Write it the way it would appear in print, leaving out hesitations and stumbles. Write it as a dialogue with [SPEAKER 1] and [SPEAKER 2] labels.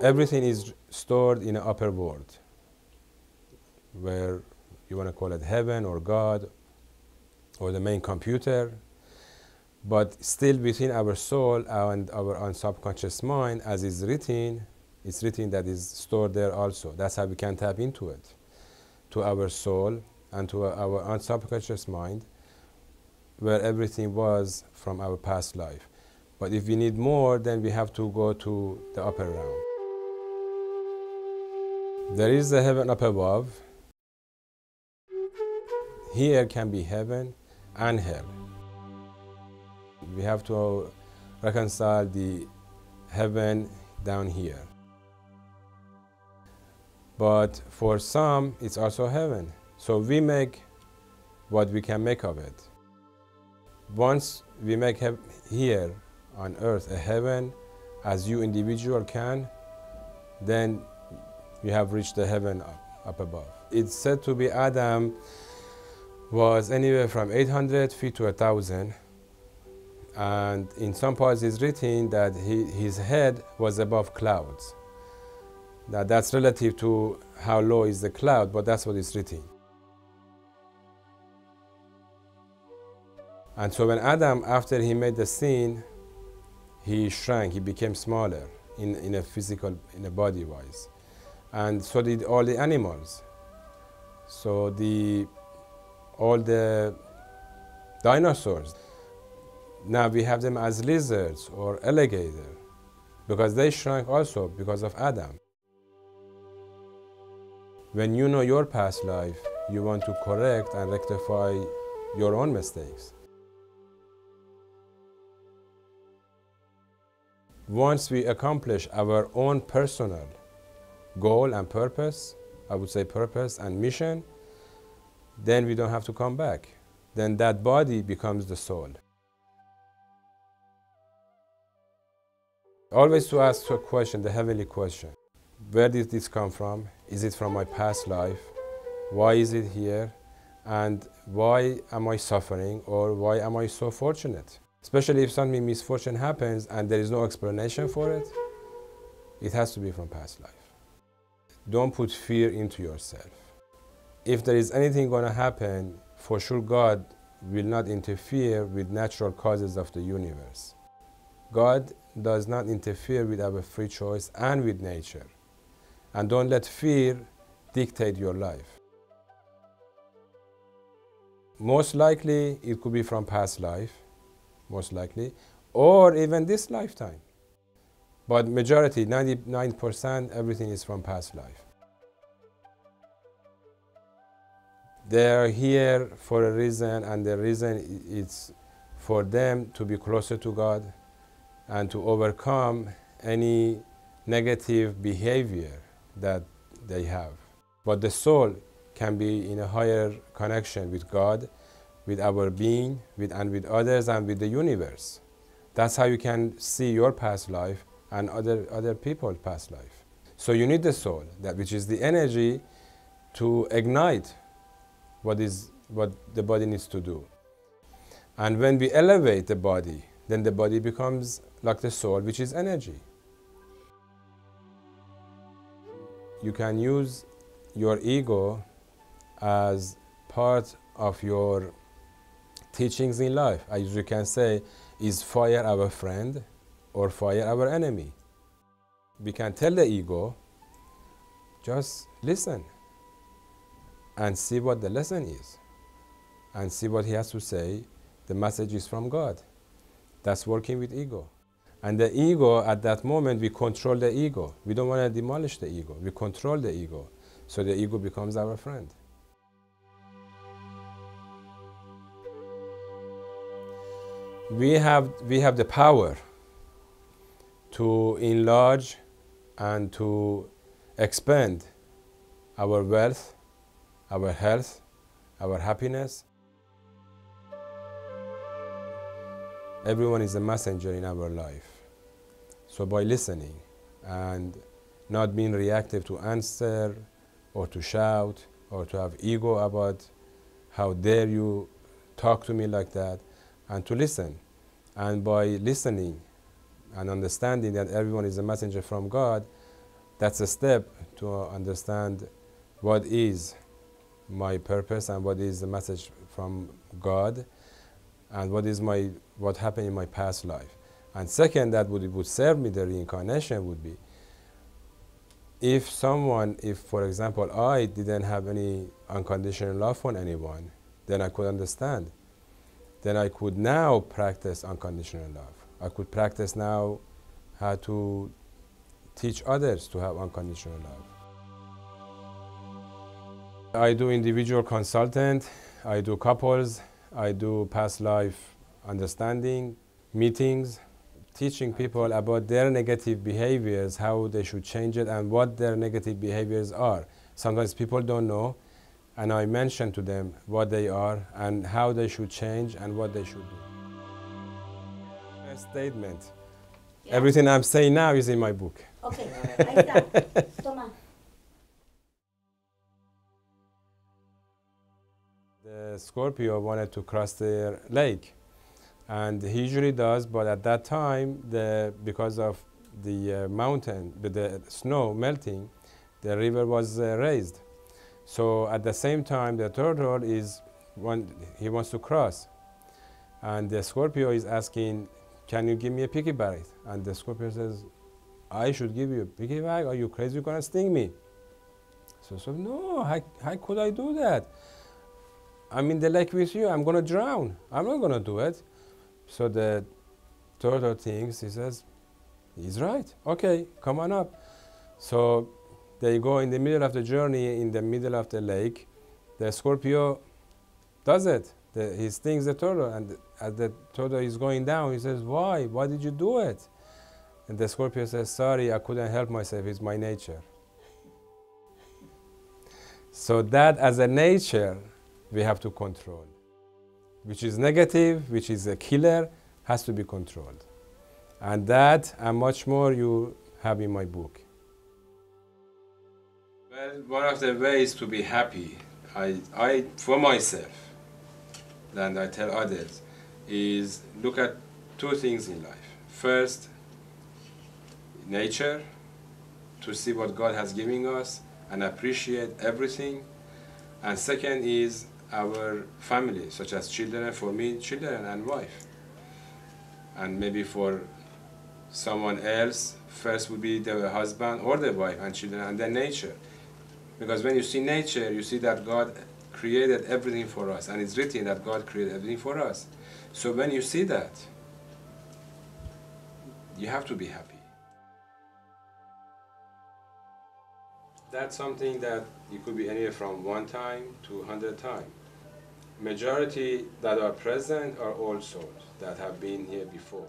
[SPEAKER 1] Everything is stored in an upper world, where you want to call it heaven or God or the main computer, but still within our soul and our subconscious mind, as is written, it's written that is stored there also. That's how we can tap into it, to our soul and to our subconscious mind, where everything was from our past life. But if we need more, then we have to go to the upper realm. There is a heaven up above. Here can be heaven and hell. We have to reconcile the heaven down here. But for some, it's also heaven. So we make what we can make of it. Once we make here on earth a heaven, as you individual can, then you have reached the heaven up above. It's said to be Adam was anywhere from 800 feet to 1,000. And in some parts it's written that his head was above clouds. Now that's relative to how low is the cloud, but that's what is written. And so when Adam, after he made the sin, he shrank, he became smaller in a physical, in a body-wise. And so did all the animals. So all the dinosaurs, now we have them as lizards or alligator, because they shrank also because of Adam. When you know your past life, you want to correct and rectify your own mistakes. Once we accomplish our own personal goal and purpose, I would say purpose and mission, then we don't have to come back. Then that body becomes the soul. Always to ask a question, the heavenly question. Where did this come from? Is it from my past life? Why is it here? And why am I suffering, or why am I so fortunate? Especially if something misfortune happens and there is no explanation for it, it has to be from past life. Don't put fear into yourself. If there is anything going to happen, for sure God will not interfere with natural causes of the universe. God does not interfere with our free choice and with nature. And don't let fear dictate your life. Most likely, it could be from past life, most likely, or even this lifetime. But majority, 99%, everything is from past life. They are here for a reason, and the reason is for them to be closer to God and to overcome any negative behavior that they have. But the soul can be in a higher connection with God, with our being, and with others, and with the universe. That's how you can see your past life and other people's past life. So you need the soul, which is the energy to ignite what the body needs to do. And when we elevate the body, then the body becomes like the soul, which is energy. You can use your ego as part of your teachings in life. As you can say, is fire our friend or fire our enemy? We can tell the ego, just listen and see what the lesson is and see what he has to say. The message is from God. That's working with ego. And the ego, at that moment, we control the ego. We don't want to demolish the ego. We control the ego. So the ego becomes our friend. We have the power to enlarge and to expand our wealth, our health, our happiness. Everyone is a messenger in our life. So by listening and not being reactive to answer or to shout or to have ego about how dare you talk to me like that, and to listen. And by listening and understanding that everyone is a messenger from God, that's a step to understand what is my purpose and what is the message from God and what happened in my past life. And second, that would serve me, the reincarnation would be, if for example, I didn't have any unconditional love for anyone, then I could understand. Then I could now practice unconditional love. I could practice now how to teach others to have unconditional love. I do individual consultant, I do couples, I do past life understanding, meetings, teaching people about their negative behaviors, how they should change it and what their negative behaviors are. Sometimes people don't know, and I mention to them what they are and how they should change and what they should do. A statement. Yeah. Everything I'm saying now is in my book.
[SPEAKER 2] Okay, ahí está. Toma.
[SPEAKER 1] The Scorpio wanted to cross the lake, and he usually does, but at that time, because of the mountain, the snow melting, the river was raised. So at the same time, the turtle he wants to cross, and the Scorpio is asking, "Can you give me a piggyback?" And the Scorpio says, "I should give you a piggyback? Are you crazy? You're gonna sting me." So no, how could I do that? I'm in the lake with you. I'm gonna drown. I'm not gonna do it. So the turtle thinks, he says, he's right. Okay, come on up. So they go in the middle of the journey, in the middle of the lake. The Scorpio does it. He stings the turtle, and as the turtle is going down, he says, "Why? Why did you do it?" And the Scorpio says, "Sorry, I couldn't help myself. It's my nature." So that, as a nature, we have to control. Which is negative, which is a killer, has to be controlled. And that and much more you have in my book. Well, one of the ways to be happy, I for myself, and I tell others, is look at two things in life. First, nature, to see what God has given us and appreciate everything. And second is our family, such as children, for me, children and wife. And maybe for someone else, first would be the husband or the wife and children, and then nature. Because when you see nature, you see that God created everything for us, and it's written that God created everything for us. So when you see that, you have to be happy. That's something that it could be anywhere from 1 time to 100 times. Majority that are present are all souls that have been here before.